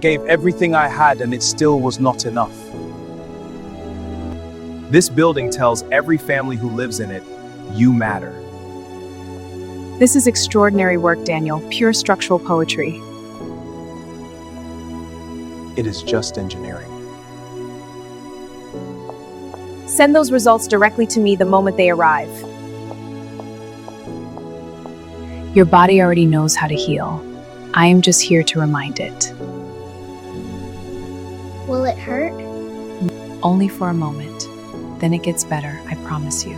gave everything I had and it still was not enough. This building tells every family who lives in it, you matter. This is extraordinary work, Daniel. Pure structural poetry. It is just engineering. Send those results directly to me the moment they arrive. Your body already knows how to heal. I am just here to remind it. Will it hurt? Only for a moment. Then it gets better, I promise you.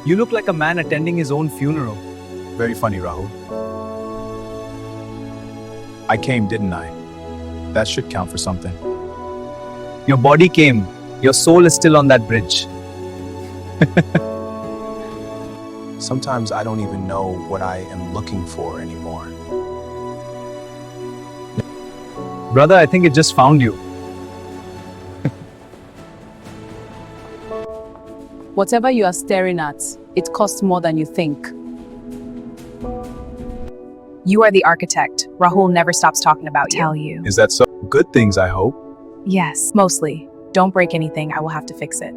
You look like a man attending his own funeral. Very funny, Rahul. I came, didn't I? That should count for something. Your body came. Your soul is still on that bridge. Sometimes I don't even know what I am looking for anymore. Brother, I think it just found you. Whatever you are staring at, it costs more than you think. You are the architect. Rahul never stops talking about you. Tell you. Is that so? Good things, I hope. Yes, mostly. Don't break anything, I will have to fix it.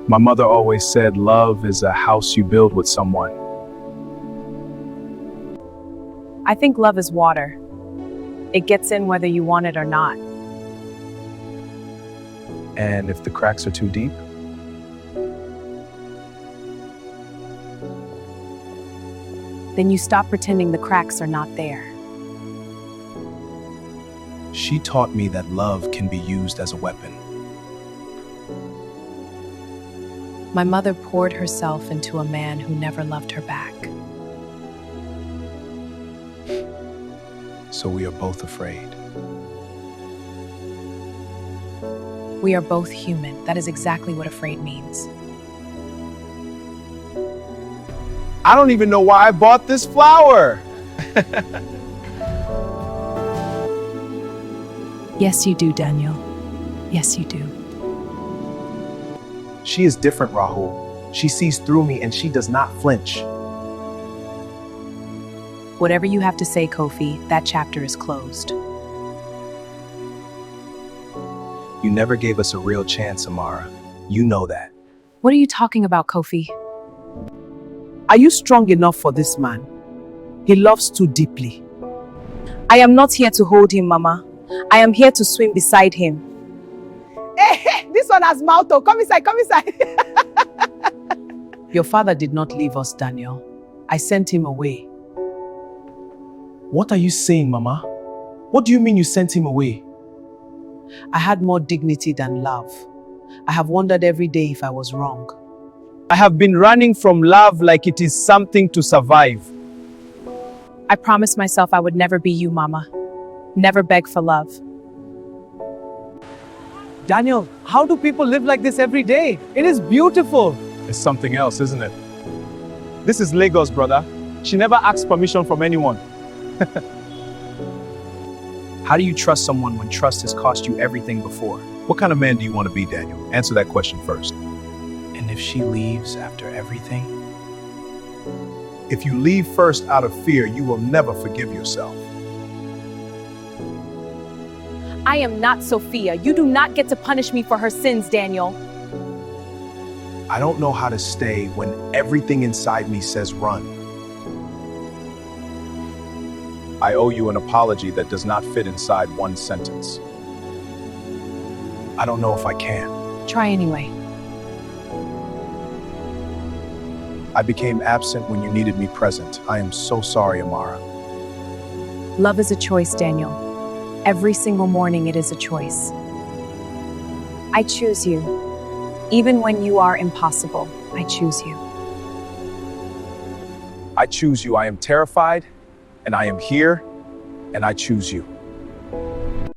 My mother always said love is a house you build with someone. I think love is water. It gets in whether you want it or not. And if the cracks are too deep? Then you stop pretending the cracks are not there. She taught me that love can be used as a weapon. My mother poured herself into a man who never loved her back. So we are both afraid. We are both human. That is exactly what afraid means. I don't even know why I bought this flower. Yes, you do, Daniel. Yes, you do. She is different, Rahul. She sees through me and she does not flinch. Whatever you have to say, Kofi, that chapter is closed. You never gave us a real chance, Amara. You know that. What are you talking about, Kofi? Are you strong enough for this man? He loves too deeply. I am not here to hold him, Mama. I am here to swim beside him. Hey, this one has mouth. Oh, come inside, come inside. Your father did not leave us, Daniel. I sent him away. What are you saying, Mama? What do you mean you sent him away? I had more dignity than love. I have wondered every day if I was wrong. I have been running from love like it is something to survive. I promised myself I would never be you, Mama. Never beg for love. Daniel, how do people live like this every day? It is beautiful. It's something else, isn't it? This is Lagos, brother. She never asks permission from anyone. How do you trust someone when trust has cost you everything before? What kind of man do you want to be, Daniel? Answer that question first. And if she leaves after everything? If you leave first out of fear, you will never forgive yourself. I am not Sophia. You do not get to punish me for her sins, Daniel. I don't know how to stay when everything inside me says run. I owe you an apology that does not fit inside one sentence. I don't know if I can. Try anyway. I became absent when you needed me present. I am so sorry, Amara. Love is a choice, Daniel. Every single morning it is a choice. I choose you. Even when you are impossible, I choose you. I choose you. I am terrified, and I am here, and I choose you.